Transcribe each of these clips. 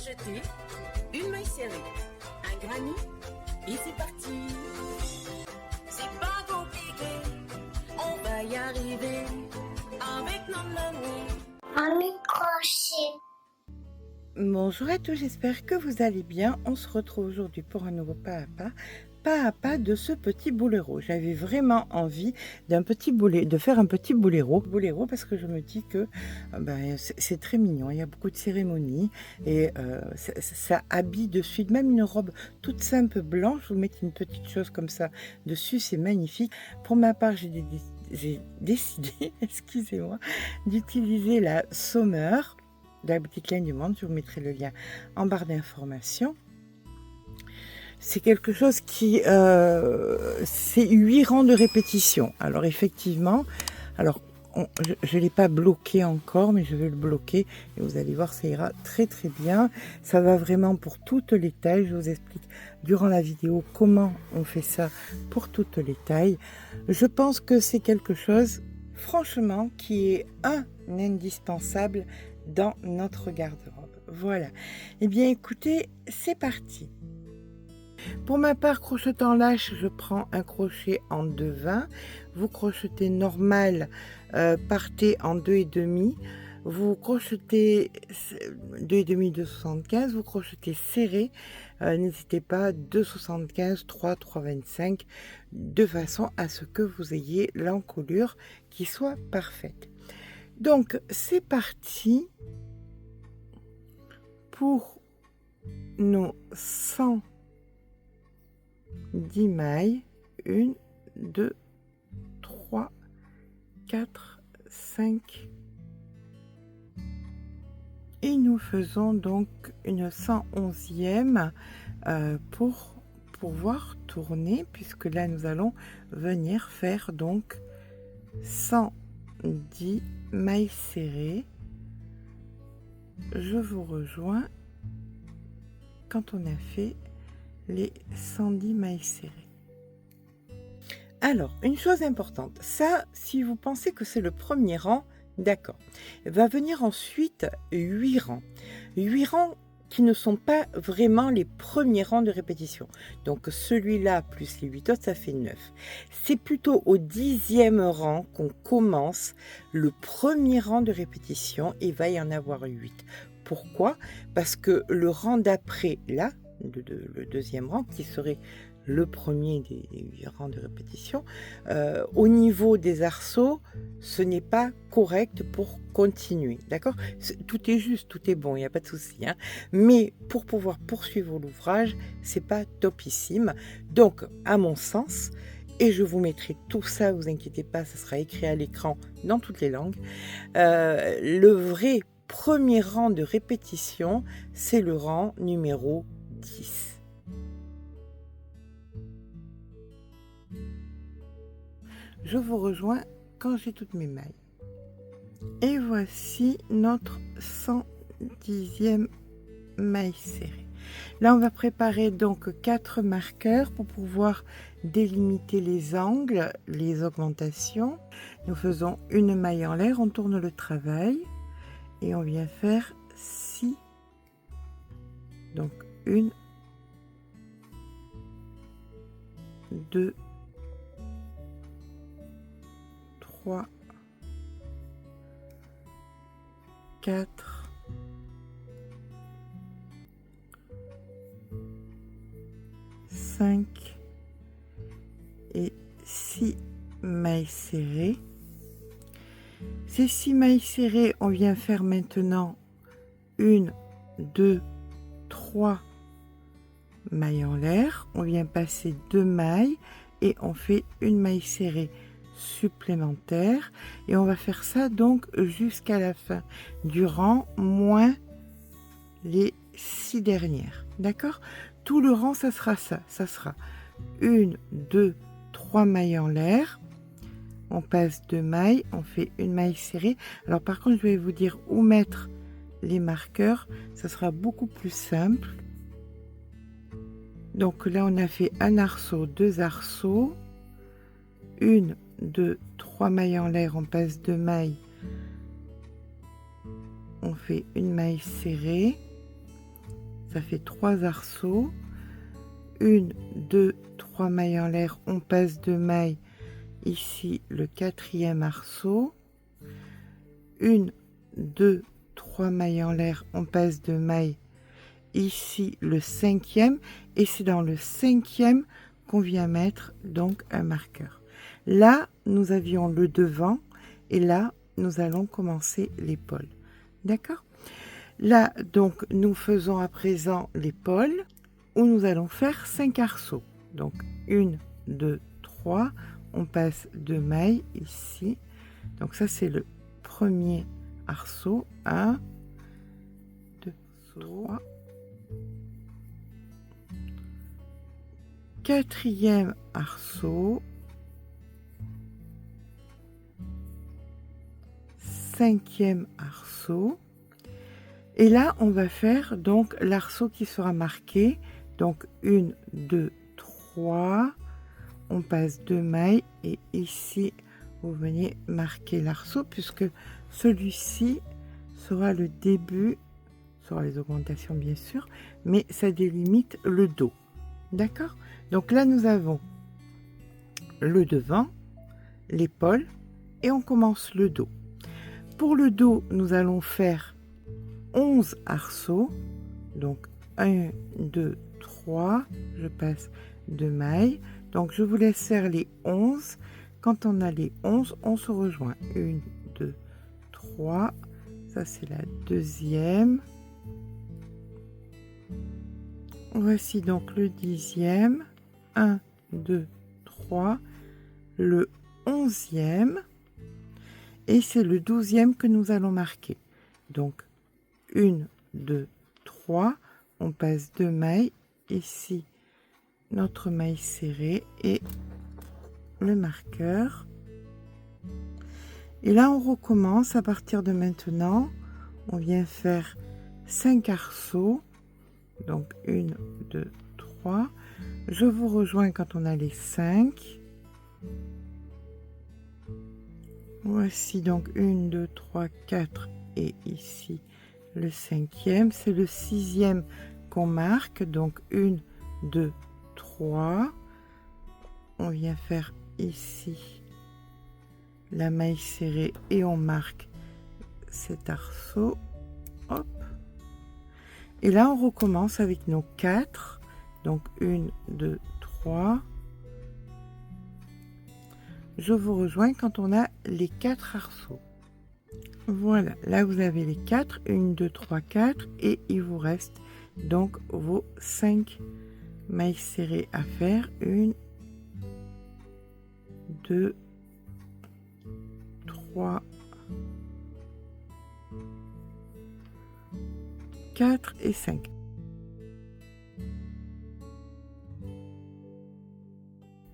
crocheter une maille serrée, un granny et c'est parti. C'est pas compliqué, on va y arriver avec nos mamies. Un crochet. Bonjour à tous, j'espère que vous allez bien. On se retrouve aujourd'hui pour un nouveau pas à pas de ce petit boléro. J'avais vraiment envie de faire un petit boléro parce que je me dis que c'est très mignon. Il y a beaucoup de cérémonies et ça habille de suite, même une robe toute simple blanche. Vous mettez une petite chose comme ça dessus, c'est magnifique. Pour ma part, j'ai décidé, excusez-moi, d'utiliser la Sommer de la boutique Laine du Monde. Je vous mettrai le lien en barre d'informations. C'est quelque chose qui c'est 8 rangs de répétition. Alors effectivement, je ne l'ai pas bloqué encore, mais je vais le bloquer et vous allez voir, ça ira très très bien. Ça va vraiment pour toutes les tailles. Je vous explique durant la vidéo comment on fait ça pour toutes les tailles. Je pense que c'est quelque chose franchement qui est un indispensable dans notre garde-robe. Voilà. Eh bien écoutez, c'est parti. Pour ma part, crochetant lâche, je prends un crochet en 2,20. Vous crochetez normal, partez en 2,5. Vous crochetez 2,5, 2,75. Vous crochetez serré, n'hésitez pas, 2,75, 3, 3,25, de façon à ce que vous ayez l'encolure qui soit parfaite. Donc, c'est parti pour nos 110 mailles. 1, 2, 3, 4, 5. Et nous faisons donc une 111e pour pouvoir tourner, puisque là, nous allons venir faire donc 110 mailles serrées. Je vous rejoins quand on a fait les 110 mailles serrées. Alors, une chose importante, ça, si vous pensez que c'est le premier rang, d'accord. Va venir ensuite 8 rangs. 8 rangs qui ne sont pas vraiment les premiers rangs de répétition. Donc celui-là plus les 8 autres, ça fait 9. C'est plutôt au 10e rang qu'on commence le premier rang de répétition et va y en avoir 8. Pourquoi? Parce que le rang d'après, là, le deuxième rang, qui serait le premier des 8 rangs de répétition, au niveau des arceaux, ce n'est pas correct pour continuer, d'accord? Tout est juste, tout est bon, il n'y a pas de souci, hein? Mais pour pouvoir poursuivre l'ouvrage, c'est pas topissime. Donc, à mon sens, et je vous mettrai tout ça, vous inquiétez pas, ça sera écrit à l'écran dans toutes les langues, le vrai premier rang de répétition, c'est le rang numéro 10. Je vous rejoins quand j'ai toutes mes mailles. Et voici notre 110e maille serrée. Là, on va préparer donc 4 marqueurs pour pouvoir délimiter les angles, les augmentations. Nous faisons une maille en l'air, on tourne le travail et on vient faire 6. Donc 1, 2, 3, 4, 5 et 6 mailles serrées. Ces 6 mailles serrées, on vient faire maintenant 1, 2, 3 mailles en l'air. On vient passer 2 mailles et on fait une maille serrée supplémentaire et on va faire ça donc jusqu'à la fin du rang moins les 6 dernières, d'accord? Tout le rang, ça sera ça sera 1, 2, 3 mailles en l'air, on passe 2 mailles, on fait une maille serrée. Alors par contre, je vais vous dire où mettre les marqueurs, ça sera beaucoup plus simple. Donc là, on a fait un arceau, 2 arceaux, 1, 2, 3 mailles en l'air, on passe 2 mailles, on fait une maille serrée, ça fait 3 arceaux, 1, 2, 3 mailles en l'air, on passe 2 mailles, ici le 4e arceau, 1, 2, 3 mailles en l'air, on passe 2 mailles, ici le 5e, et c'est dans le 5e qu'on vient mettre donc un marqueur. Là, nous avions le devant, et là, nous allons commencer l'épaule. D'accord? Là, donc, nous faisons à présent l'épaule, où nous allons faire 5 arceaux. Donc, 1, 2, 3, on passe 2 mailles ici. Donc, ça, c'est le premier arceau. 1, 2, 3. 4e arceau. 5e arceau. Et là, on va faire donc l'arceau qui sera marqué. Donc 1, 2, 3. On passe 2 mailles et ici, vous venez marquer l'arceau puisque celui-ci sera le début, sera les augmentations bien sûr, mais ça délimite le dos. D'accord? Donc là, nous avons le devant, l'épaule et on commence le dos. Pour le dos, nous allons faire 11 arceaux. Donc 1, 2, 3. Je passe 2 mailles. Donc je vous laisse faire les 11. Quand on a les 11, on se rejoint. 1, 2, 3. Ça, c'est la deuxième. Voici donc le 10e. 1, 2, 3. Le 11e. Et c'est le 12e que nous allons marquer. Donc, 1, 2, 3. On passe 2 mailles. Ici, notre maille serrée et le marqueur. Et là, on recommence à partir de maintenant. On vient faire 5 arceaux. Donc, 1, 2, 3. Je vous rejoins quand on a les 5. Voici donc 1, 2, 3, 4 et ici le 5e. C'est le 6e qu'on marque. Donc 1, 2, 3. On vient faire ici la maille serrée et on marque cet arceau. Hop. Et là, on recommence avec nos 4. Donc 1, 2, 3. Je vous rejoins quand on a les 4 arceaux. Voilà, là vous avez les 4, 1, 2, 3, 4 et il vous reste donc vos 5 mailles serrées à faire. 1, 2, 3, 4 et 5.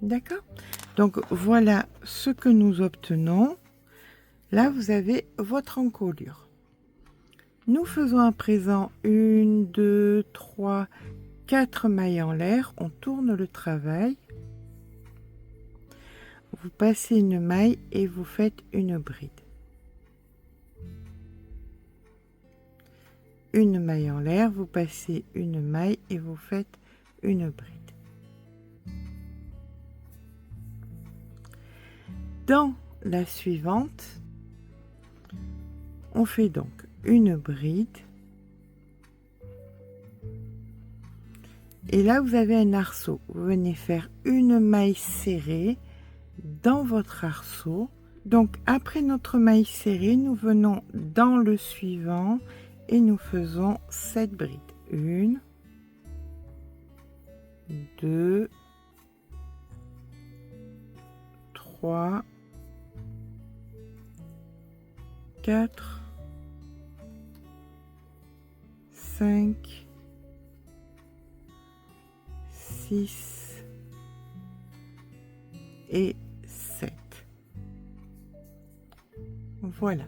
D'accord? Donc voilà ce que nous obtenons. Là, vous avez votre encolure. Nous faisons à présent 1, 2, 3, 4 mailles en l'air. On tourne le travail. Vous passez une maille et vous faites une bride. Une maille en l'air, vous passez une maille et vous faites une bride. Dans la suivante, on fait donc une bride. Et là, vous avez un arceau. Vous venez faire une maille serrée dans votre arceau. Donc, après notre maille serrée, nous venons dans le suivant et nous faisons 7 brides. 1, 2, 3, 4, 5, 6 et 7. Voilà.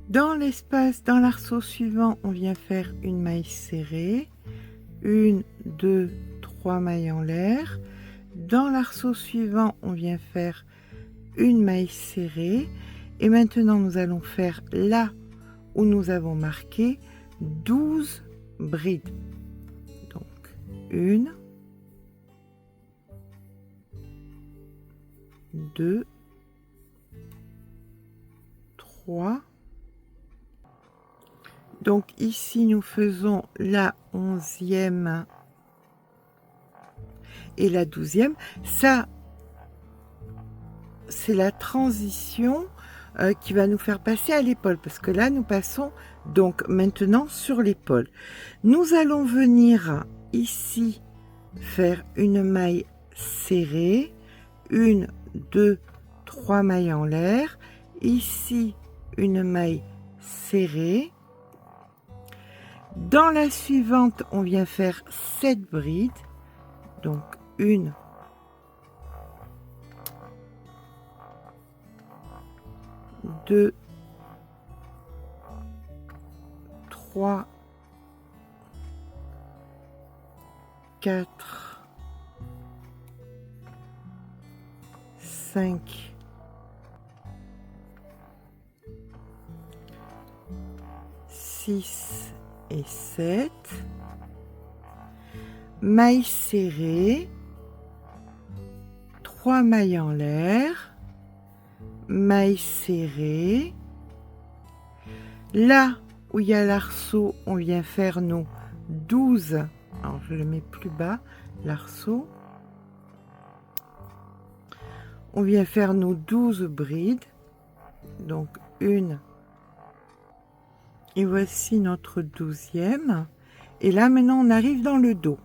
Dans l'espace, dans l'arceau suivant, on vient faire une maille serrée. 1, 2, 3 mailles en l'air. Dans l'arceau suivant, on vient faire une maille serrée. Et maintenant, nous allons faire là où nous avons marqué 12 brides. 1, 2, 3. Donc ici, nous faisons la 11e et la 12e. Ça, c'est la transition qui va nous faire passer à l'épaule, parce que là, nous passons donc maintenant sur l'épaule. Nous allons venir ici faire une maille serrée, 1, 2, 3 mailles en l'air, ici une maille serrée. Dans la suivante, on vient faire 7 brides, donc 1, 2, 3, 4, 5, 6 et 7. Mailles serrées, 3 mailles en l'air, mailles serrées. Là où il y a l'arceau, on vient faire nos 12. Alors je le mets plus bas, l'arceau. On vient faire nos 12 brides. Donc 1. Et voici notre 12e. Et là maintenant on arrive dans le dos.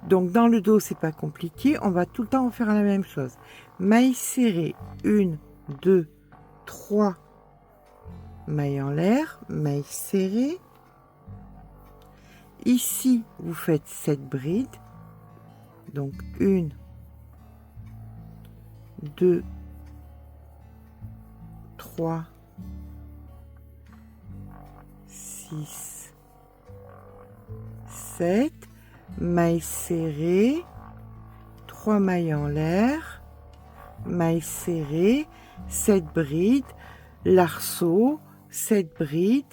Donc dans le dos c'est pas compliqué, on va tout le temps faire la même chose. Mailles serrées, 1, 2, 3 mailles en l'air, mailles serrées. Ici vous faites 7 brides. Donc 1, 2, 3, 6, 7. Mailles serrées, 3 mailles en l'air, mailles serrées, 7 brides, l'arceau, 7 brides,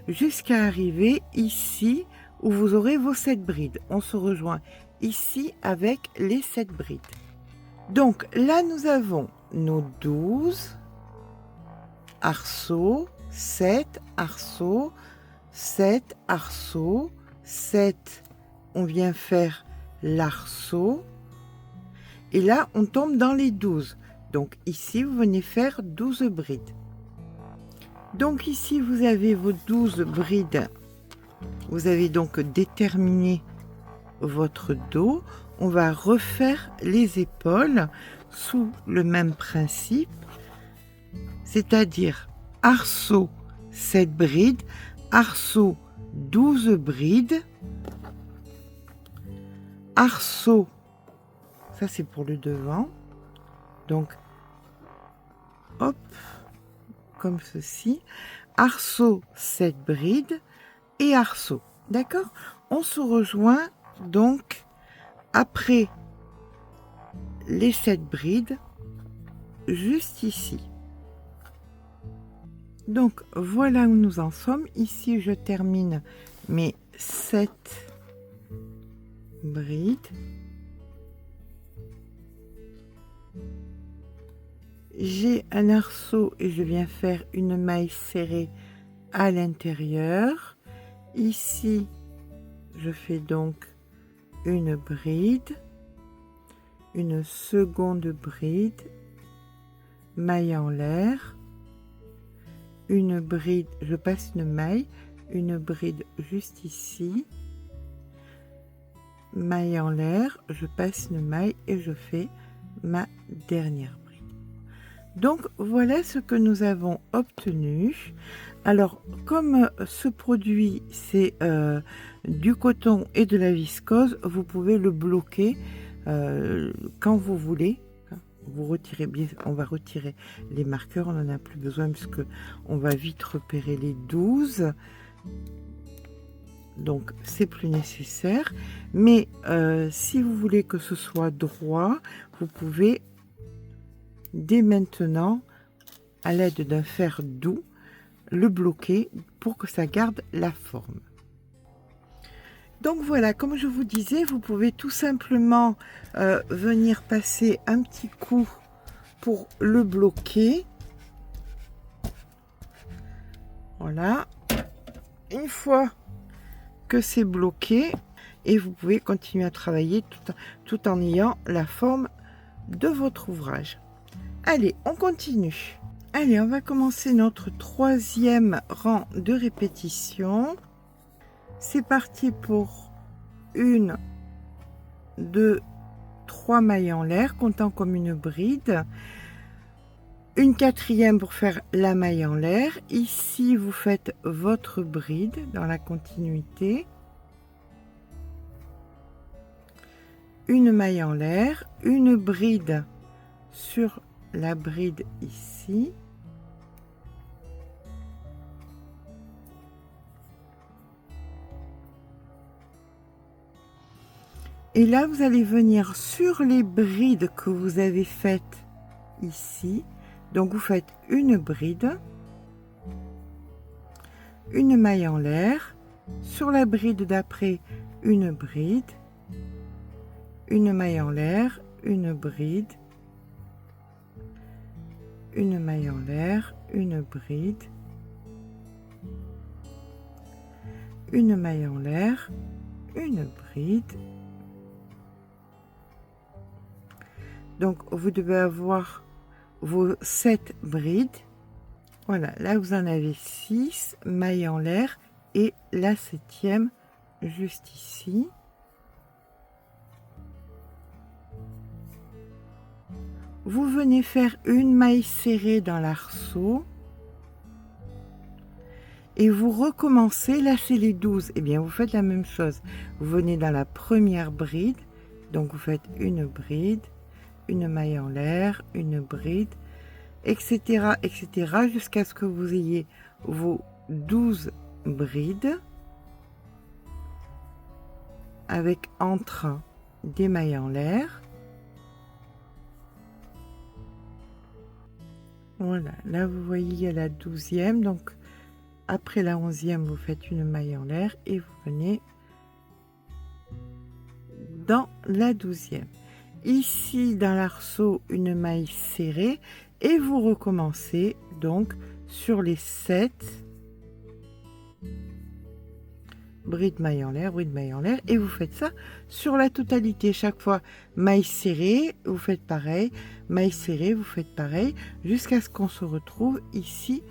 jusqu'à arriver ici où vous aurez vos 7 brides. On se rejoint ici avec les 7 brides. Donc là, nous avons nos 12 arceaux, 7 arceaux, 7 arceaux, 7. On vient faire l'arceau et là on tombe dans les 12. Donc ici vous venez faire 12 brides. Donc ici vous avez vos 12 brides. Vous avez donc déterminé votre dos. On va refaire les épaules sous le même principe, c'est-à-dire arceau 7 brides, arceau 12 brides, arceau, ça c'est pour le devant, donc hop, comme ceci, arceau 7 brides et arceau, d'accord. On se rejoint donc après les 7 brides, juste ici. Donc voilà où nous en sommes. Ici je termine mes 7 brides. J'ai un arceau et je viens faire une maille serrée à l'intérieur. Ici je fais donc une bride, une seconde bride, maille en l'air, une bride, je passe une maille, une bride juste ici, maille en l'air, je passe une maille et je fais ma dernière bride. Donc voilà ce que nous avons obtenu. Alors comme ce produit c'est du coton et de la viscose, vous pouvez le bloquer quand vous voulez. Vous retirez bien, on va retirer les marqueurs, on n'en a plus besoin puisque on va vite repérer les 12. Donc c'est plus nécessaire, mais si vous voulez que ce soit droit, vous pouvez dès maintenant, à l'aide d'un fer doux, le bloquer pour que ça garde la forme. Donc voilà, comme je vous disais, vous pouvez tout simplement venir passer un petit coup pour le bloquer. Voilà. Une fois que c'est bloqué, et vous pouvez continuer à travailler tout en ayant la forme de votre ouvrage. Allez, on continue. Allez, on va commencer notre 3e rang de répétition. C'est parti pour 1, 2, 3 mailles en l'air, comptant comme une bride. Une 4e pour faire la maille en l'air. Ici, vous faites votre bride dans la continuité. Une maille en l'air, une bride sur la bride ici. Et là, vous allez venir sur les brides que vous avez faites ici. Donc, vous faites une bride, une maille en l'air, sur la bride d'après, une bride, une maille en l'air, une bride, une maille en l'air, une bride, une maille en l'air, une bride. Donc, vous devez avoir vos 7 brides. Voilà, là vous en avez 6 mailles en l'air et la 7e juste ici. Vous venez faire une maille serrée dans l'arceau et vous recommencez. Là c'est les 12. Et bien vous faites la même chose. Vous venez dans la première bride, donc vous faites une bride, une maille en l'air, une bride, etc., etc., jusqu'à ce que vous ayez vos 12 brides avec entre des mailles en l'air. Voilà, là vous voyez il y a la 12e, donc après la 11e vous faites une maille en l'air et vous venez dans la 12e. Ici dans l'arceau une maille serrée et vous recommencez donc sur les 7 bride maille en l'air, bride maille en l'air, et vous faites ça sur la totalité. Chaque fois maille serrée, vous faites pareil, maille serrée, vous faites pareil, jusqu'à ce qu'on se retrouve ici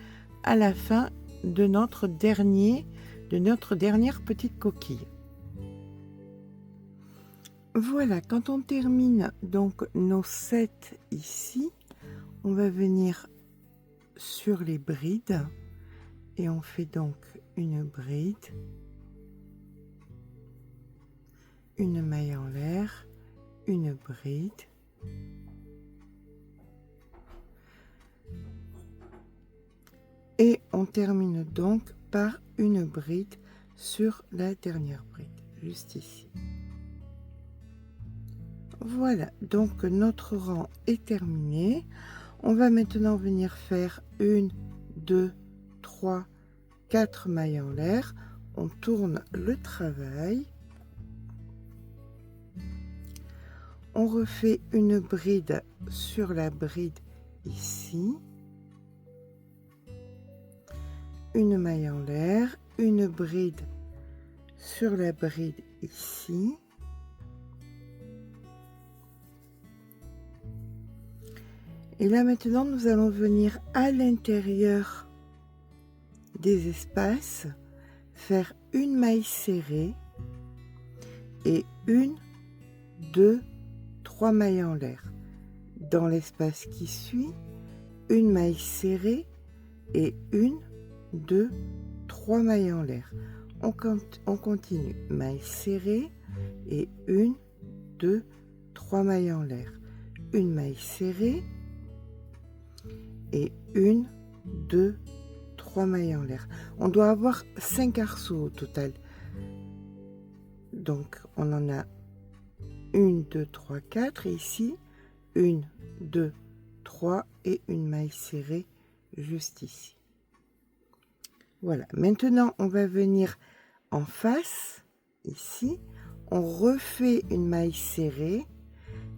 à la fin de notre dernière petite coquille. Voilà, quand on termine donc nos 7 ici, on va venir sur les brides et on fait donc une bride, une maille en l'air, une bride, et on termine donc par une bride sur la dernière bride, juste ici. Voilà, donc notre rang est terminé. On va maintenant venir faire 1, 2, 3, 4 mailles en l'air. On tourne le travail. On refait une bride sur la bride ici. Une maille en l'air, une bride sur la bride ici. Et là maintenant nous allons venir à l'intérieur des espaces, faire une maille serrée et 1, 2, 3 mailles en l'air. Dans l'espace qui suit, une maille serrée et 1, 2, 3 mailles en l'air. On continue, maille serrée et 1, 2, 3 mailles en l'air. Une maille serrée et 1, 2, 3 mailles en l'air. On doit avoir 5 arceaux au total. Donc on en a 1, 2, 3, 4 et ici 1, 2, 3 et une maille serrée juste ici. Voilà, maintenant on va venir en face ici, on refait une maille serrée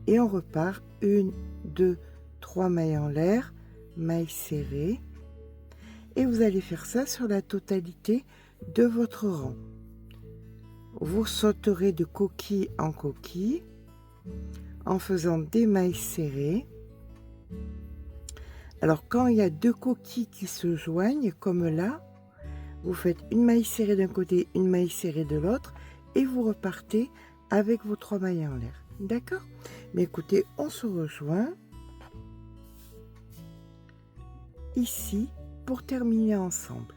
et on repart 1, 2, 3 mailles en l'air, maille serrée, et vous allez faire ça sur la totalité de votre rang. Vous sauterez de coquille en coquille en faisant des mailles serrées. Alors quand il y a deux coquilles qui se joignent comme là, vous faites une maille serrée d'un côté, une maille serrée de l'autre et vous repartez avec vos 3 mailles en l'air. D'accord? Mais écoutez, on se rejoint ici pour terminer ensemble.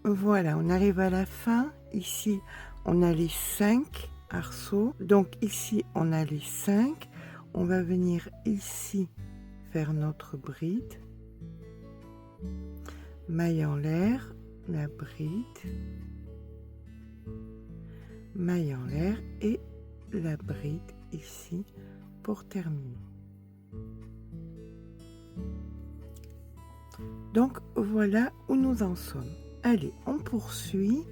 Voilà, on arrive à la fin. Ici, on a les 5 arceaux. Donc ici, on a les 5. On va venir ici faire notre bride. Maille en l'air, la bride, maille en l'air et la bride ici pour terminer. Donc voilà où nous en sommes. Allez, on poursuit.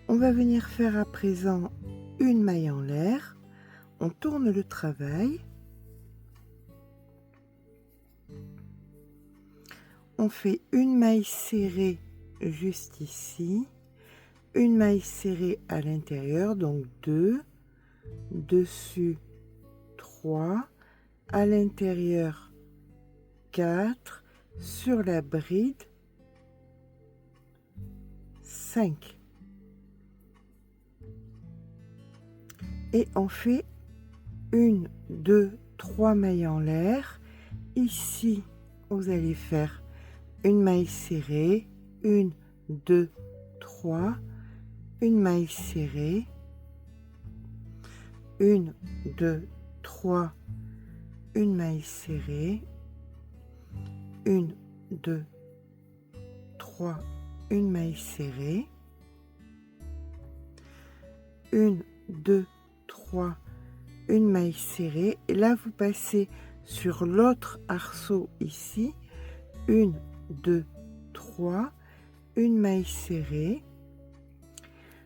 On va venir faire à présent une maille en l'air. On tourne le travail. On fait une maille serrée juste ici, une maille serrée à l'intérieur, donc 2, dessus 3, à l'intérieur 4, sur la bride 5. Et on fait 1, 2, 3 mailles en l'air. Ici, vous allez faire une maille serrée, 1, 2, 3, une maille serrée, 1, 2, 3, une maille serrée, 1, 2, 3, une maille serrée, 1, 2, 3, une maille serrée, et là vous passez sur l'autre arceau ici, 1, 2, 3, une maille serrée.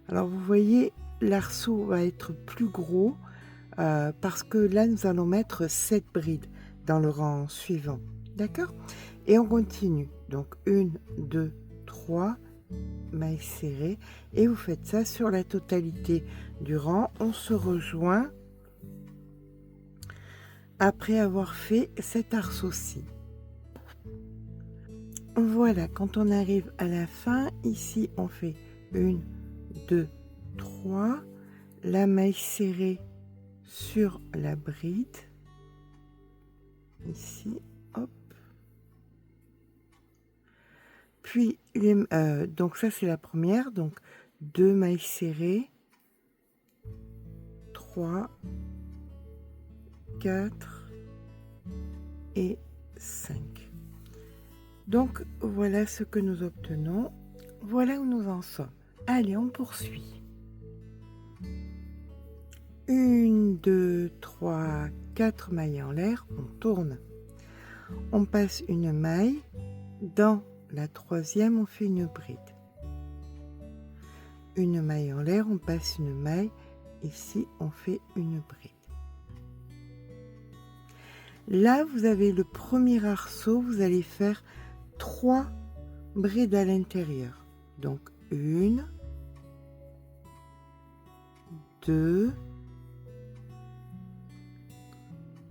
Alors vous voyez, l'arceau va être plus gros parce que là nous allons mettre 7 brides dans le rang suivant, d'accord? Et on continue, donc 1, 2, 3 mailles serrées, et vous faites ça sur la totalité du rang. On se rejoint après avoir fait cet arceau-ci. Voilà, quand on arrive à la fin, ici on fait 1, 2, 3, la maille serrée sur la bride, ici, hop. Puis, donc ça c'est la première, donc 2 mailles serrées, 3, 4 et 5. Donc voilà ce que nous obtenons, voilà où nous en sommes. Allez, on poursuit. 1, 2, 3, 4 mailles en l'air, on tourne. On passe une maille, dans la troisième on fait une bride. Une maille en l'air, on passe une maille, ici on fait une bride. Là vous avez le premier arceau, vous allez faire 3 brides à l'intérieur. Donc 1, 2,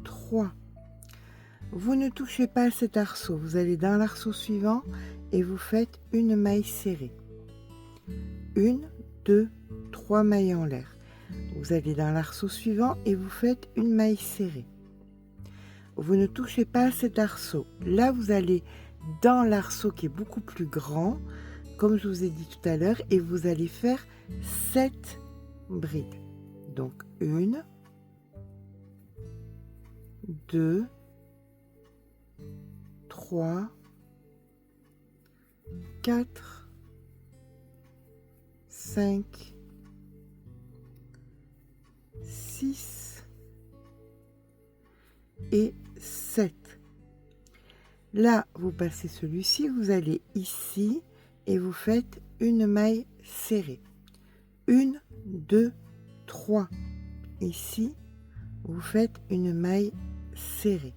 3. Vous ne touchez pas à cet arceau, vous allez dans l'arceau suivant et vous faites une maille serrée. 1, 2, 3 mailles en l'air. Vous allez dans l'arceau suivant et vous faites une maille serrée. Vous ne touchez pas à cet arceau. Là, vous allez dans l'arceau qui est beaucoup plus grand, comme je vous ai dit tout à l'heure, et vous allez faire 7 brides. Donc 1, 2, 3, 4, 5, 6 et 7. Là, vous passez celui-ci, vous allez ici et vous faites une maille serrée. 1, 2, 3 ici, vous faites une maille serrée.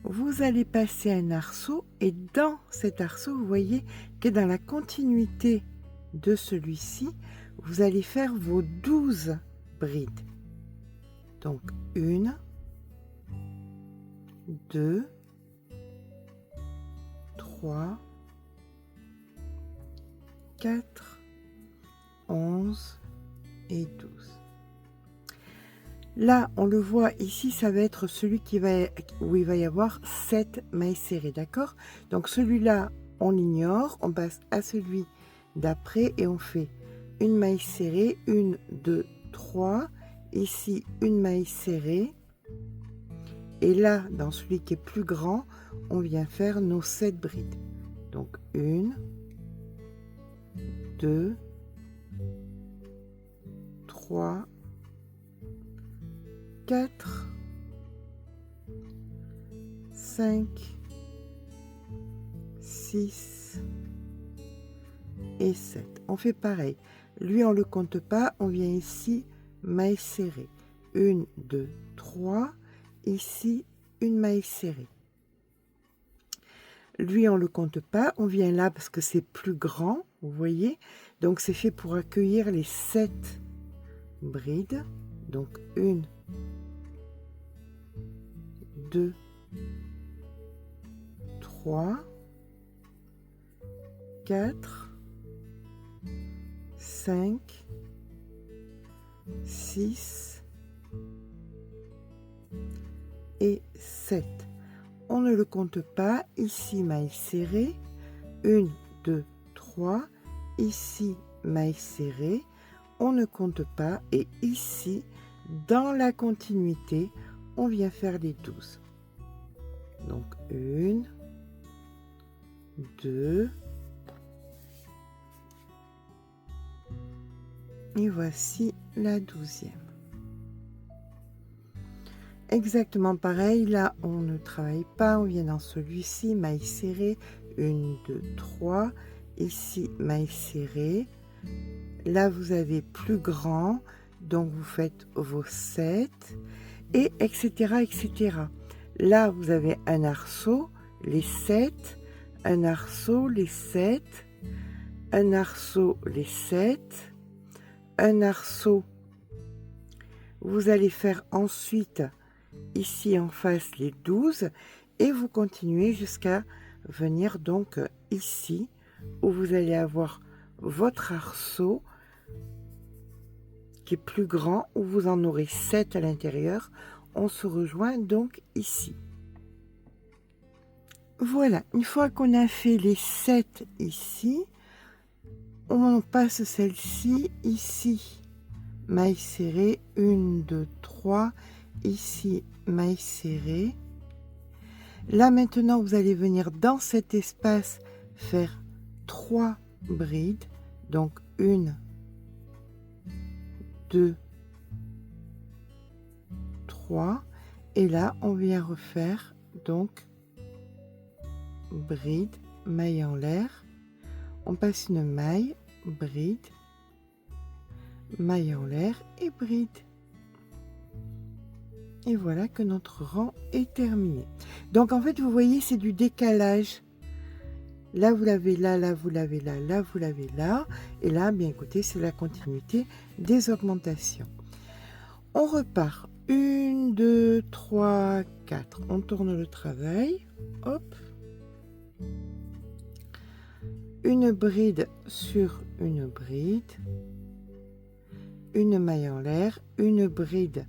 Vous allez passer un arceau et dans cet arceau, vous voyez que dans la continuité de celui-ci, vous allez faire vos 12 brides. Donc 1, 2, 3, 4, 11 et 12. Là, on le voit ici, ça va être celui où il va y avoir 7 mailles serrées, d'accord? Donc celui-là, on l'ignore, on passe à celui d'après et on fait une maille serrée, 1, 2, 3, ici une maille serrée, et là, dans celui qui est plus grand, on vient faire nos 7 brides. Donc 1, 2, 3, 4, 5, 6 et 7. On fait pareil. Lui, on ne le compte pas. On vient ici, maille serrée. 1, 2, 3. Ici, une maille serrée. Lui, on ne le compte pas. On vient là parce que c'est plus grand. Vous voyez? Donc, c'est fait pour accueillir les 7 brides. Donc, 1, 2, 3, 4, 5, 6 et 7. On ne le compte pas. Ici, maille serrée. 1, 2, 3. Ici, maille serrée. On ne compte pas. Et ici, dans la continuité, on vient faire les 12. Donc 1, 2, et voici la 12e. Exactement pareil, là on ne travaille pas, on vient dans celui-ci, maille serrée, 1, 2, 3, ici maille serrée, là vous avez plus grand, donc vous faites vos 7, et etc. etc. Là, vous avez un arceau, les 7, un arceau, les 7, un arceau, les 7, un arceau. Vous allez faire ensuite, ici en face, les 12, et vous continuez jusqu'à venir donc ici, où vous allez avoir votre arceau qui est plus grand, où vous en aurez 7 à l'intérieur. On se rejoint donc ici. Voilà, une fois qu'on a fait les 7 ici, on passe celle-ci ici, maille serrée, 1, 2, 3, ici maille serrée. Là maintenant vous allez venir dans cet espace faire 3 brides, donc 1, 2, 3, et là on vient refaire donc bride, maille en l'air, on passe une maille, bride, maille en l'air et bride. Et voilà que notre rang est terminé. Donc en fait vous voyez c'est du décalage. Là vous l'avez là, là vous l'avez là, là vous l'avez là, et là bien écoutez c'est la continuité des augmentations. On repart 1, 2, 3, 4. On tourne le travail. Hop. Une bride sur une bride. Une maille en l'air. Une bride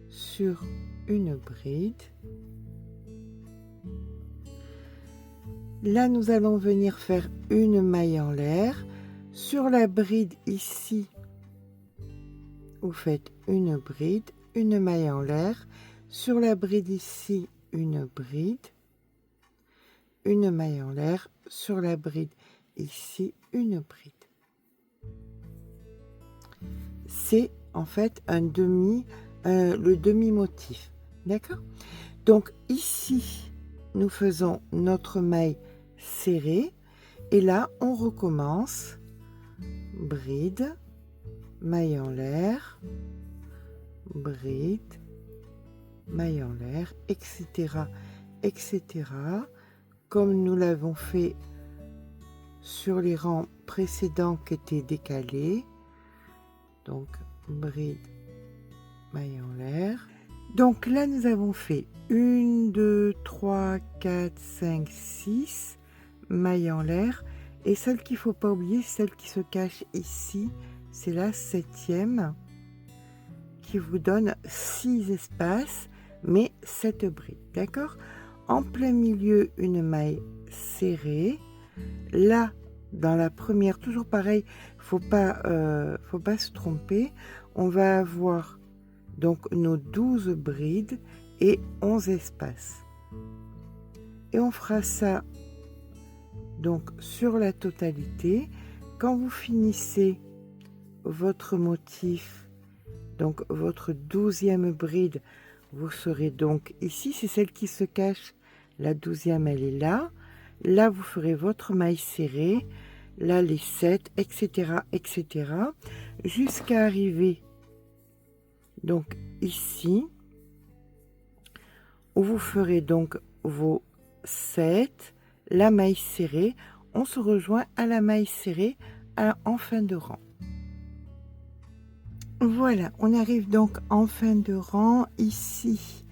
sur une bride. Là, nous allons venir faire une maille en l'air. Sur la bride ici, vous faites une bride, une maille en l'air. Sur la bride ici, une bride, une maille en l'air. Sur la bride ici, une bride. C'est en fait le demi-motif. D'accord? Donc ici, nous faisons notre maille serrée. Et là, on recommence bride, maille en l'air, bride, maille en l'air, etc., etc., comme nous l'avons fait sur les rangs précédents qui étaient décalés. Donc bride, maille en l'air. Donc là nous avons fait 1, 2, 3, 4, 5, 6 mailles en l'air, et celle qu'il ne faut pas oublier, celle qui se cache ici, c'est la 7e qui vous donne 6 espaces mais 7 brides, d'accord. En plein milieu, une maille serrée. Là dans la première, toujours pareil, faut pas se tromper, on va avoir donc nos 12 brides et 11 espaces, et on fera ça donc sur la totalité. Quand vous finissez votre motif, donc votre 12e bride, vous serez donc ici, c'est celle qui se cache, la 12e elle est là. Là vous ferez votre maille serrée, là les 7, etc., etc., jusqu'à arriver donc ici, où vous ferez donc vos 7, la maille serrée. On se rejoint à la maille serrée en fin de rang. Voilà, on arrive donc en fin de rang. Ici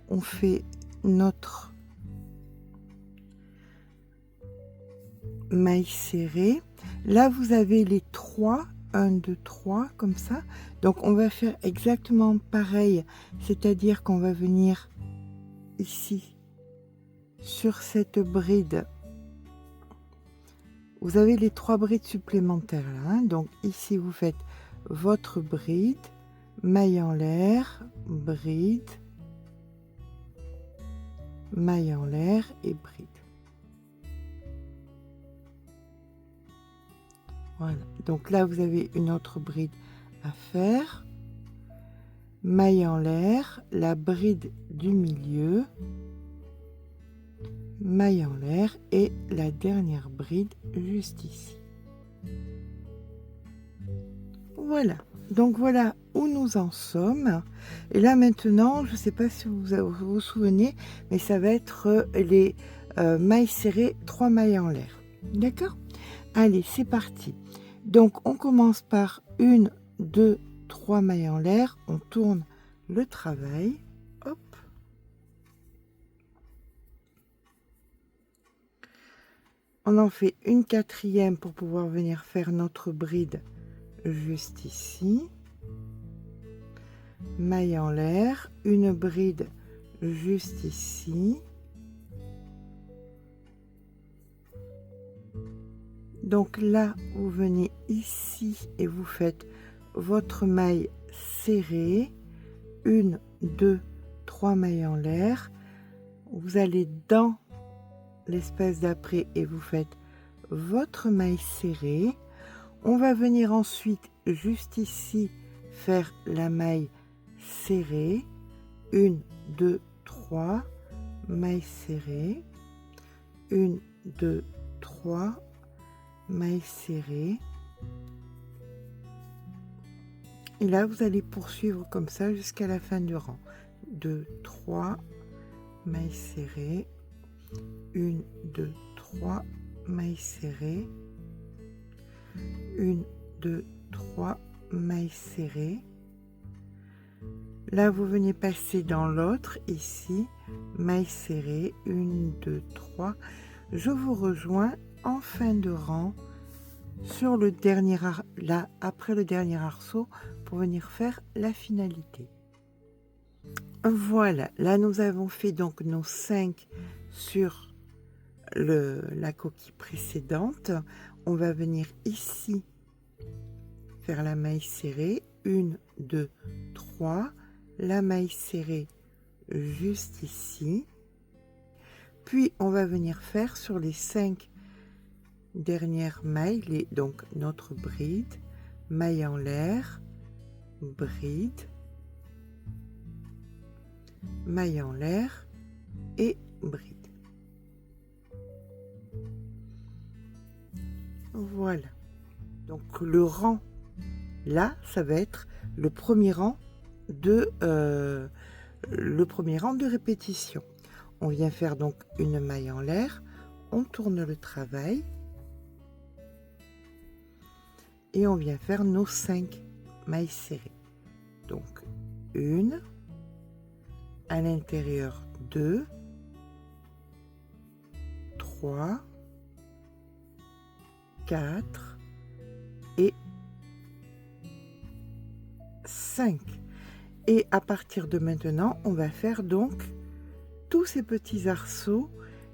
on fait notre maille serrée. Là vous avez les 3, 1, 2, 3 comme ça. Donc on va faire exactement pareil, c'est-à-dire qu'on va venir ici sur cette bride. Vous avez les 3 brides supplémentaires là, hein. Donc ici vous faites votre bride, maille en l'air, bride, maille en l'air et bride. Voilà, donc là vous avez une autre bride à faire, maille en l'air, la bride du milieu, maille en l'air et la dernière bride juste ici. Voilà, donc voilà où nous en sommes. Et là maintenant, je ne sais pas si vous vous souvenez, mais ça va être les mailles serrées, 3 mailles en l'air. D'accord? Allez, c'est parti. Donc on commence par 1, 2, 3 mailles en l'air, on tourne le travail, hop. On en fait une 4e pour pouvoir venir faire notre bride juste ici, maille en l'air, une bride juste ici, donc là vous venez ici et vous faites votre maille serrée, 1, 2, 3 mailles en l'air, vous allez dans l'espace d'après et vous faites votre maille serrée. On va venir ensuite juste ici faire la maille serrée, 1, 2, 3 mailles serrées, 1, 2, 3 mailles serrées, et là vous allez poursuivre comme ça jusqu'à la fin du rang. 2, 3 mailles serrées, 1, 2, 3 mailles serrées, 1, 2, 3 mailles serrées. Là vous venez passer dans l'autre ici, maille serrée, 1, 2, 3. Je vous rejoins en fin de rang sur le dernier là après le dernier arceau pour venir faire la finalité. Voilà, là nous avons fait donc nos 5 sur la coquille précédente. On va venir ici faire la maille serrée, 1, 2, 3, la maille serrée juste ici, puis on va venir faire sur les 5 dernières mailles, donc notre bride, maille en l'air, bride, maille en l'air et bride. Voilà, Donc le rang, là, ça va être le premier rang de répétition. On vient faire donc une maille en l'air, on tourne le travail et on vient faire nos 5 mailles serrées. Donc une, à l'intérieur 2, 3, 4 et 5. Et à partir de maintenant, on va faire donc tous ces petits arceaux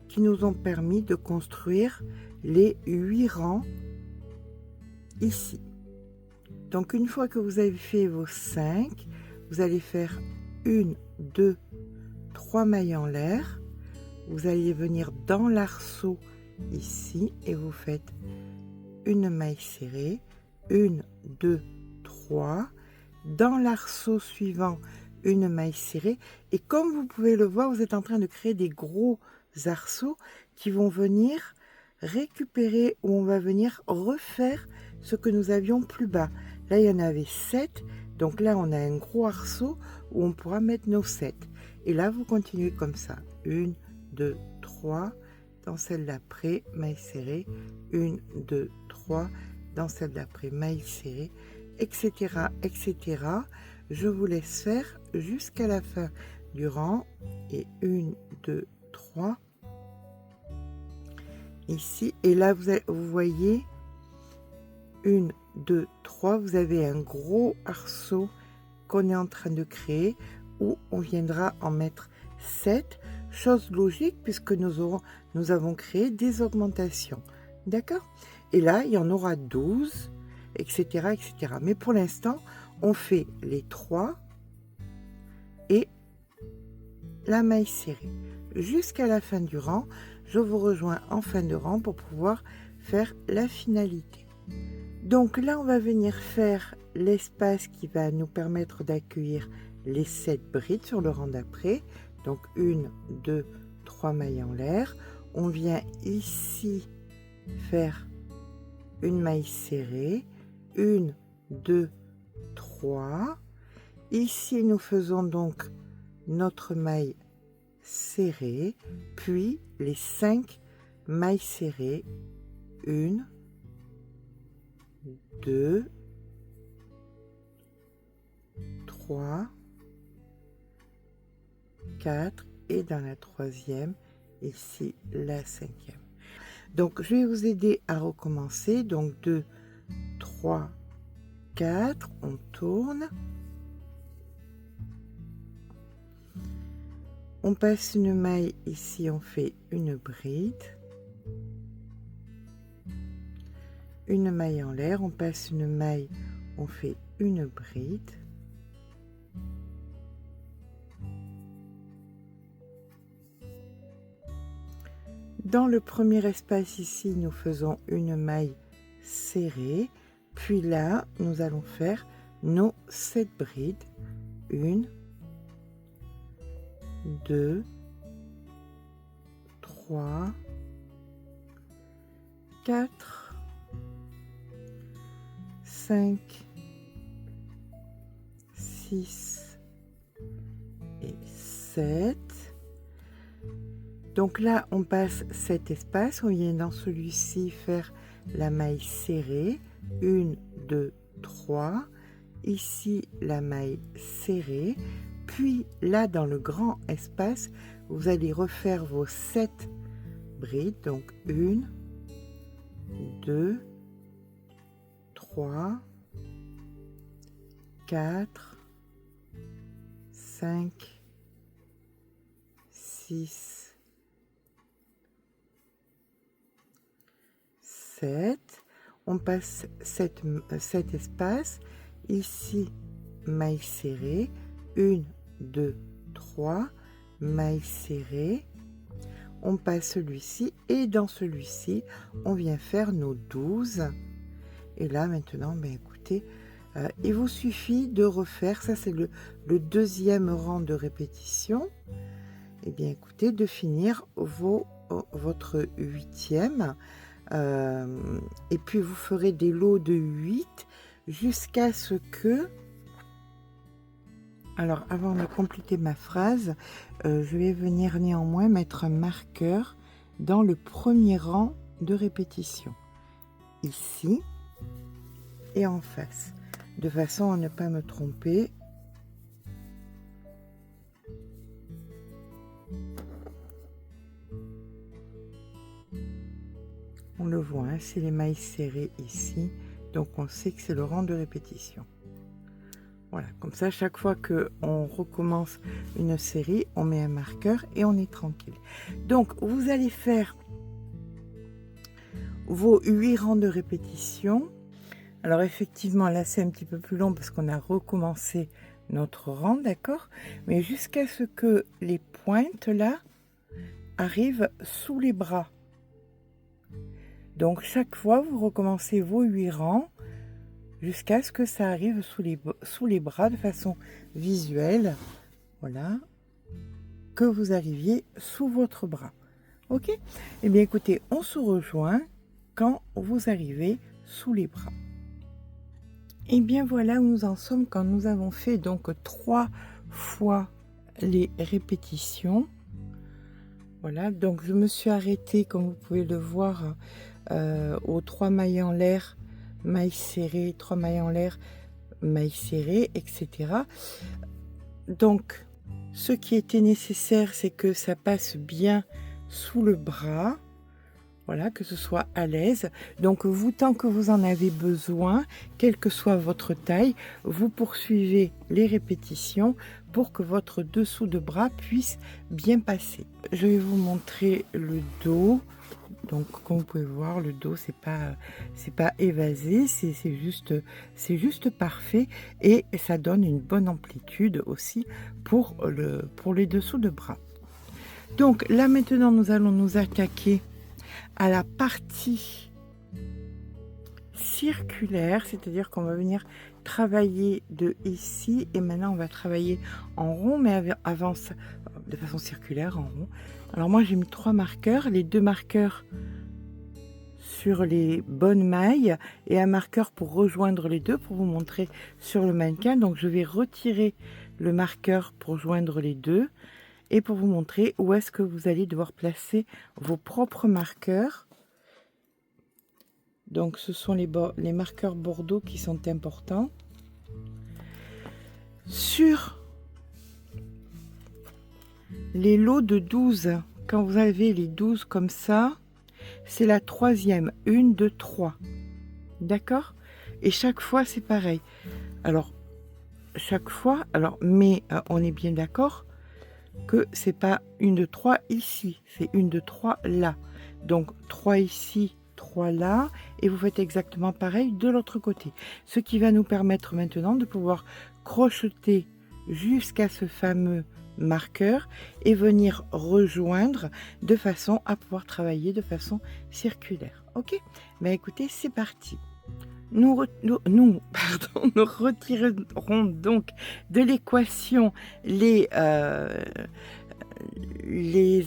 qui nous ont permis de construire les 8 rangs ici. Donc une fois que vous avez fait vos 5, vous allez faire 1, 2, 3 mailles en l'air. Vous allez venir dans l'arceau ici et vous faites une maille serrée, 1, 2, 3. Dans l'arceau suivant, une maille serrée. Et comme vous pouvez le voir, vous êtes en train de créer des gros arceaux qui vont venir récupérer, ou on va venir refaire ce que nous avions plus bas. Là, il y en avait 7. Donc là, on a un gros arceau où on pourra mettre nos 7. Et là, vous continuez comme ça. 1, 2, 3. Dans celle d'après, maille serrée. 1, 2, 3. Dans celle d'après, maille serrée, etc., etc. Je vous laisse faire jusqu'à la fin du rang. Et 1, 2, 3. Ici. Et là, vous voyez 1, 2, 3. Vous avez un gros arceau qu'on est en train de créer où on viendra en mettre 7. Chose logique puisque nous avons créé des augmentations. D'accord? Et là, il y en aura 12, etc., etc. Mais pour l'instant, on fait les 3 et la maille serrée. Jusqu'à la fin du rang, je vous rejoins en fin de rang pour pouvoir faire la finalité. Donc là, on va venir faire l'espace qui va nous permettre d'accueillir les 7 brides sur le rang d'après. Donc 1, 2, 3 mailles en l'air. On vient ici faire une maille serrée. 1, 2, 3. Ici, nous faisons donc notre maille serrée, puis les 5 mailles serrées. 1, 2, 3, 4 et dans la troisième, ici la 5e. Donc je vais vous aider à recommencer. Donc 2, 3, 4, on tourne. On passe une maille ici, on fait une bride. Une maille en l'air, on passe une maille, on fait une bride. Dans le premier espace ici, nous faisons une maille serrée, puis là, nous allons faire nos 7 brides. 1, 2, 3, 4, 5, 6 et 7. Donc là, on passe cet espace, on vient dans celui-ci faire la maille serrée, 1, 2, 3, ici la maille serrée, puis là dans le grand espace, vous allez refaire vos 7 brides, donc 1, 2, 3, 4, 5, 6, 7, on passe cet espace, ici maille serrée, 1, 2, 3, maille serrée, on passe celui-ci et dans celui-ci, on vient faire nos 12. Et là maintenant, ben écoutez, il vous suffit de refaire, ça c'est le deuxième rang de répétition, et bien écoutez, de finir votre 8e Et puis vous ferez des lots de 8 jusqu'à ce que... Alors avant de compléter ma phrase, je vais venir néanmoins mettre un marqueur dans le premier rang de répétition. Ici et en face, de façon à ne pas me tromper. On le voit, hein, c'est les mailles serrées ici, donc on sait que c'est le rang de répétition. Voilà, comme ça, chaque fois que on recommence une série, on met un marqueur et on est tranquille. Donc, vous allez faire vos 8 rangs de répétition. Alors, effectivement, là, c'est un petit peu plus long parce qu'on a recommencé notre rang, d'accord? Mais jusqu'à ce que les pointes, là, arrivent sous les bras. Donc, chaque fois, vous recommencez vos 8 rangs jusqu'à ce que ça arrive sous les bras de façon visuelle. Voilà. Que vous arriviez sous votre bras. Ok? Eh bien, écoutez, on se rejoint quand vous arrivez sous les bras. Et bien, voilà où nous en sommes quand nous avons fait donc 3 fois les répétitions. Voilà, donc je me suis arrêtée, comme vous pouvez le voir, aux 3 mailles en l'air, mailles serrées, 3 mailles en l'air, mailles serrées, etc. Donc, ce qui était nécessaire, c'est que ça passe bien sous le bras. Voilà, que ce soit à l'aise. Donc, vous, tant que vous en avez besoin, quelle que soit votre taille, vous poursuivez les répétitions pour que votre dessous de bras puisse bien passer. Je vais vous montrer le dos. Donc, comme vous pouvez voir, le dos, c'est pas évasé, c'est juste parfait et ça donne une bonne amplitude aussi pour les dessous de bras. Donc, là, maintenant, nous allons nous attaquer à la partie circulaire, c'est-à-dire qu'on va venir travailler de ici et maintenant on va travailler en rond, mais avant ça, de façon circulaire en rond. Alors moi j'ai mis 3 marqueurs, les 2 marqueurs sur les bonnes mailles et un marqueur pour rejoindre les deux pour vous montrer sur le mannequin. Donc je vais retirer le marqueur pour joindre les deux et pour vous montrer où est-ce que vous allez devoir placer vos propres marqueurs. Donc ce sont les marqueurs bordeaux qui sont importants. Sur les lots de 12, quand vous avez les 12 comme ça, c'est la troisième, 1, 2, 3. D'accord? Et chaque fois c'est pareil. Alors, chaque fois, mais on est bien d'accord que c'est pas 1, 2, 3 ici, c'est 1, 2, 3 là. Donc 3 ici, 3 là, et vous faites exactement pareil de l'autre côté. Ce qui va nous permettre maintenant de pouvoir crocheter jusqu'à ce fameux marqueur et venir rejoindre de façon à pouvoir travailler de façon circulaire. Ok? Ben écoutez, c'est parti. Nous retirerons donc de l'équation les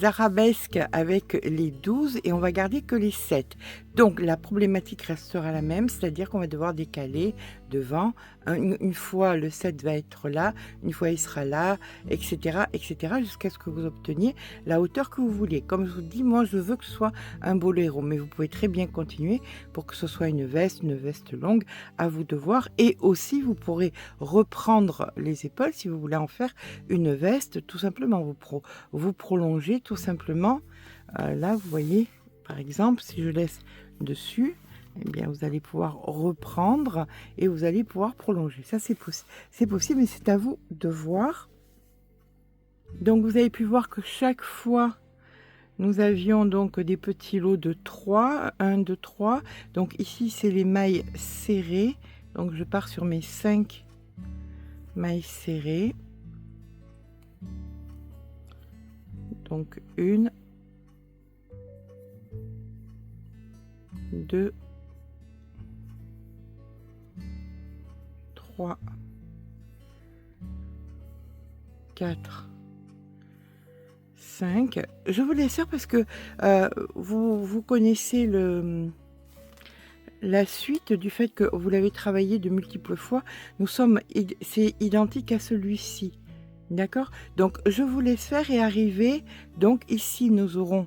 arabesques avec les 12 et on va garder que les 7. Donc la problématique restera la même, c'est-à-dire qu'on va devoir décaler devant. Une fois le 7 va être là, une fois il sera là, etc. etc. jusqu'à ce que vous obteniez la hauteur que vous voulez. Comme je vous dis, moi je veux que ce soit un boléro, mais vous pouvez très bien continuer pour que ce soit une veste longue, à vous de voir. Et aussi vous pourrez reprendre les épaules si vous voulez en faire une veste, tout simplement. Vous prolongez tout simplement. Là vous voyez, par exemple, si je laisse dessus, eh bien vous allez pouvoir reprendre et vous allez pouvoir prolonger. Ça c'est possible, mais c'est à vous de voir. Donc vous avez pu voir que chaque fois nous avions donc des petits lots de 3, 1, 2, 3. Donc ici c'est les mailles serrées, donc je pars sur mes 5 mailles serrées. Donc 1, 2, 3, 4, 5. Je vous laisse faire parce que vous connaissez la suite du fait que vous l'avez travaillé de multiples fois. C'est identique à celui-ci. D'accord? Donc, je vous laisse faire et arriver. Donc, ici, nous aurons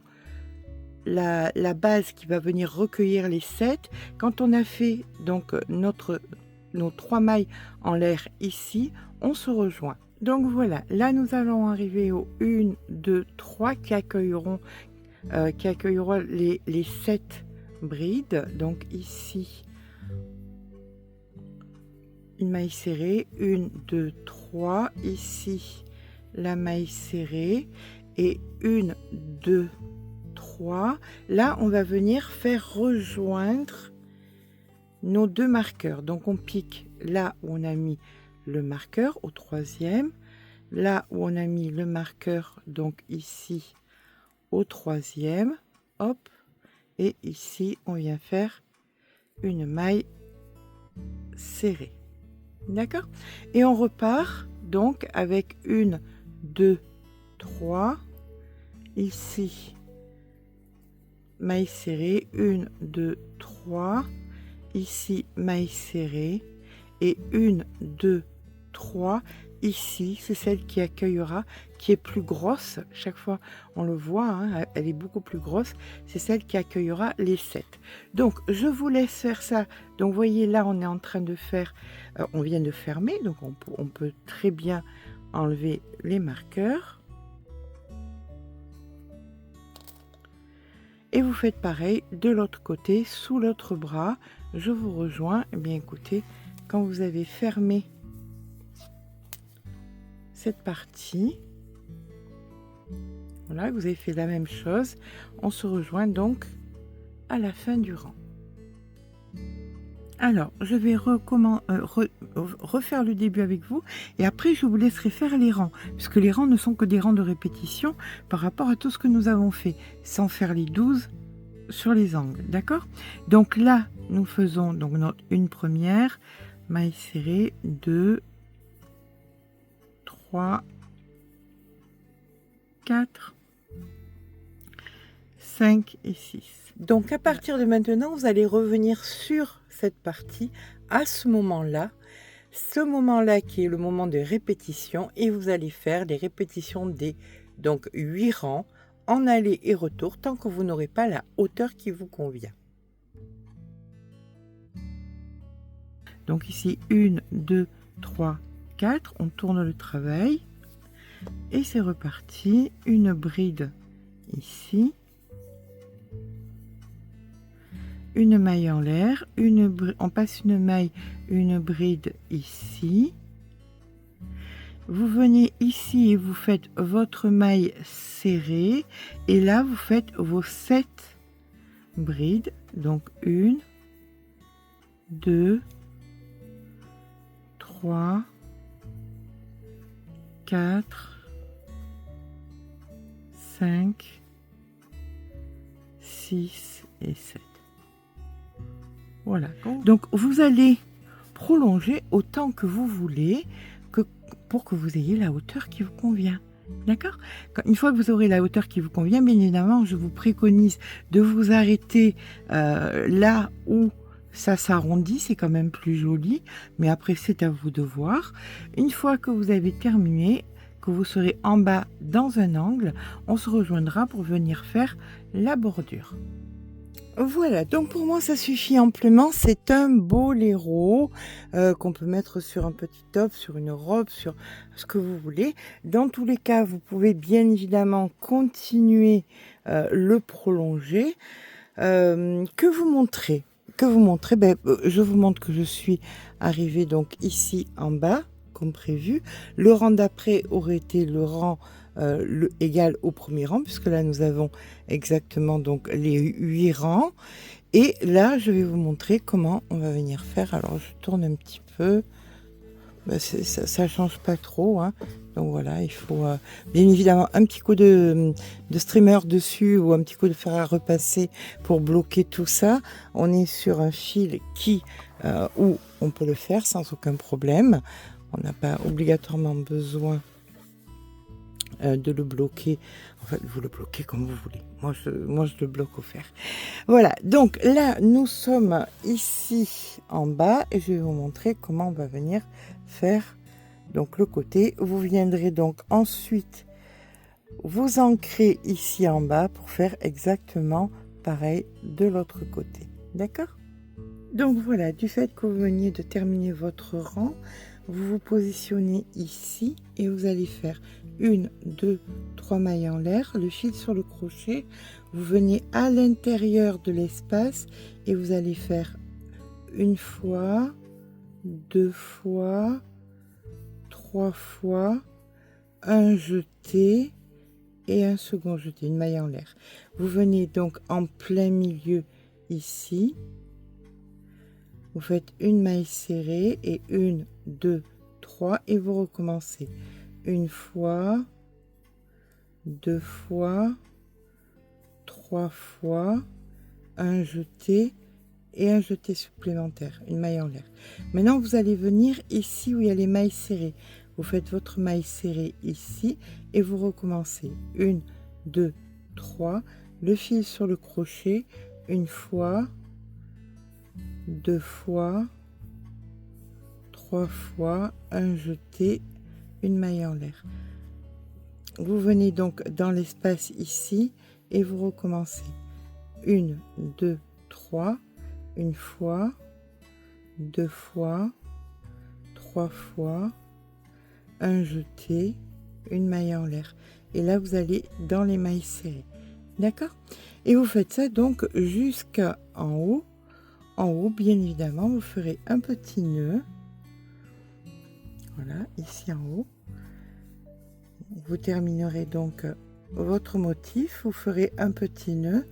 la base qui va venir recueillir les 7. Quand on a fait donc nos 3 mailles en l'air ici, on se rejoint. Donc voilà, là nous allons arriver au 1, 2, 3 qui accueilleront les 7 brides. Donc ici, une maille serrée, 1, 2, 3, ici la maille serrée et 1, 2, 3. Là, on va venir faire rejoindre nos 2 marqueurs. Donc on pique là où on a mis le marqueur au 3e, là où on a mis le marqueur, donc ici au 3e, hop, et ici on vient faire une maille serrée. D'accord? Et on repart donc avec 1, 2, 3, ici maille serrée, 1, 2, 3, ici maille serrée, et 1, 2, 3, ici, c'est celle qui accueillera, qui est plus grosse, chaque fois on le voit, hein, elle est beaucoup plus grosse, c'est celle qui accueillera les 7. Donc, je vous laisse faire ça. Donc, vous voyez, là, on est en train de faire, on vient de fermer, donc on peut très bien enlever les marqueurs. Et vous faites pareil de l'autre côté, sous l'autre bras, je vous rejoins. Eh bien, écoutez, quand vous avez fermé cette partie, voilà, vous avez fait la même chose, on se rejoint donc à la fin du rang. Alors, je vais refaire le début avec vous et après je vous laisserai faire les rangs, puisque les rangs ne sont que des rangs de répétition par rapport à tout ce que nous avons fait, sans faire les 12 sur les angles, d'accord? Donc là, nous faisons donc une première, maille serrée, 2, 3, 4, 5 et 6. Donc à partir de maintenant, vous allez revenir sur cette partie à ce moment-là qui est le moment de répétition, et vous allez faire les répétitions des donc 8 rangs en aller et retour tant que vous n'aurez pas la hauteur qui vous convient. Donc ici 1, 2, 3, 4, on tourne le travail et c'est reparti. Une bride ici, une maille en l'air, on passe une maille, une bride ici, vous venez ici et vous faites votre maille serrée et là vous faites vos 7 brides, donc 1, 2, 3, 4, 5, 6 et 7. Voilà, donc vous allez prolonger autant que vous voulez pour que vous ayez la hauteur qui vous convient. D'accord? Une fois que vous aurez la hauteur qui vous convient, bien évidemment, je vous préconise de vous arrêter là où ça s'arrondit, c'est quand même plus joli, mais après c'est à vous de voir. Une fois que vous avez terminé, que vous serez en bas dans un angle, on se rejoindra pour venir faire la bordure. Voilà, donc pour moi ça suffit amplement, c'est un boléro qu'on peut mettre sur un petit top, sur une robe, sur ce que vous voulez. Dans tous les cas, vous pouvez bien évidemment continuer le prolonger. Que vous montrer, je vous montre que je suis arrivée donc ici en bas, comme prévu. Le rang d'après aurait été le rang égal au premier rang, puisque là nous avons exactement donc les 8 rangs, et là je vais vous montrer comment on va venir faire. Alors je tourne un petit peu, ça change pas trop, hein. Donc voilà, il faut bien évidemment un petit coup de streamer dessus ou un petit coup de fer à repasser pour bloquer tout ça. On est sur un fil où on peut le faire sans aucun problème, on n'a pas obligatoirement besoin de le bloquer. En fait, vous le bloquez comme vous voulez. Moi, je le bloque au fer. Voilà, donc là, nous sommes ici en bas et je vais vous montrer comment on va venir faire donc le côté. Vous viendrez donc ensuite vous ancrer ici en bas pour faire exactement pareil de l'autre côté. D'accord? Donc voilà, du fait que vous veniez de terminer votre rang, vous vous positionnez ici et vous allez faire 1, 2, 3 mailles en l'air, le fil sur le crochet, vous venez à l'intérieur de l'espace et vous allez faire une fois, 2 fois, 3 fois, un jeté et un second jeté, une maille en l'air. Vous venez donc en plein milieu ici, vous faites une maille serrée et 1, 2, 3 et vous recommencez une fois, 2 fois, 3 fois, un jeté et un jeté supplémentaire, une maille en l'air. Maintenant vous allez venir ici où il y a les mailles serrées, vous faites votre maille serrée ici et vous recommencez 1, 2, 3, le fil sur le crochet, une fois, 2 fois, 3 fois, un jeté, une maille en l'air. Vous venez donc dans l'espace ici et vous recommencez 1, 2, 3, une fois, 2 fois, 3 fois, un jeté, une maille en l'air. Et là vous allez dans les mailles serrées, d'accord? Et vous faites ça donc jusqu'en haut. En haut, bien évidemment, vous ferez un petit nœud. Voilà, ici en haut. Vous terminerez donc votre motif, vous ferez un petit nœud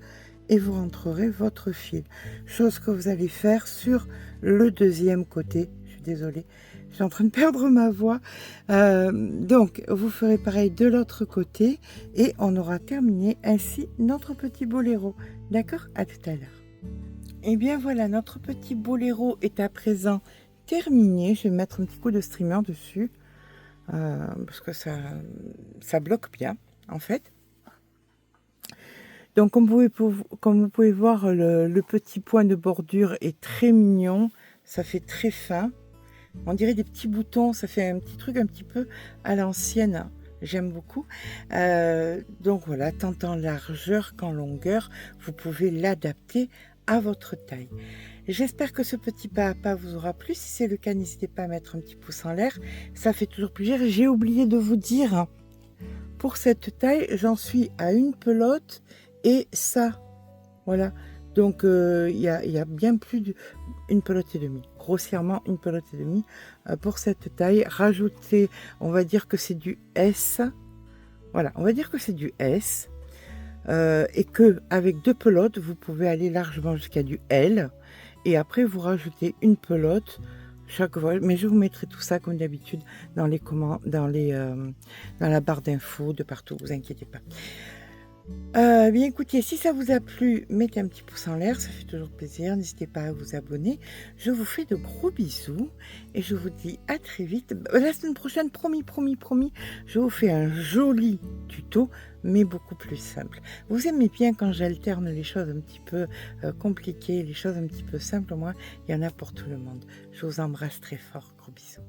et vous rentrerez votre fil. Chose que vous allez faire sur le deuxième côté. Je suis désolée, je suis en train de perdre ma voix. Donc, vous ferez pareil de l'autre côté et on aura terminé ainsi notre petit boléro. D'accord? À tout à l'heure. Et bien voilà, notre petit boléro est à présent terminé. Je vais mettre un petit coup de streamer dessus parce que ça bloque bien en fait. Donc comme vous pouvez voir, le petit point de bordure est très mignon, ça fait très fin. On dirait des petits boutons, ça fait un petit truc un petit peu à l'ancienne. J'aime beaucoup. Donc voilà, tant en largeur qu'en longueur, vous pouvez l'adapter à votre taille. J'espère que ce petit pas à pas vous aura plu. Si c'est le cas, n'hésitez pas à mettre un petit pouce en l'air. Ça fait toujours plaisir. J'ai oublié de vous dire, pour cette taille, j'en suis à une pelote et ça. Voilà. Donc, il y a bien plus d'une pelote et demie. Grossièrement, une pelote et demie pour cette taille. Rajouter, on va dire que c'est du S. Voilà, on va dire que c'est du S. Et que avec 2 pelotes, vous pouvez aller largement jusqu'à du L. Et après, vous rajoutez une pelote chaque fois. Mais je vous mettrai tout ça, comme d'habitude, dans les dans la barre d'infos de partout. Vous inquiétez pas. Bien écoutez, si ça vous a plu, mettez un petit pouce en l'air, ça fait toujours plaisir. N'hésitez pas à vous abonner. Je vous fais de gros bisous et je vous dis à très vite. La semaine prochaine, promis, je vous fais un joli tuto, mais beaucoup plus simple. Vous aimez bien quand j'alterne les choses un petit peu compliquées, les choses un petit peu simples. Moi, il y en a pour tout le monde. Je vous embrasse très fort. Gros bisous.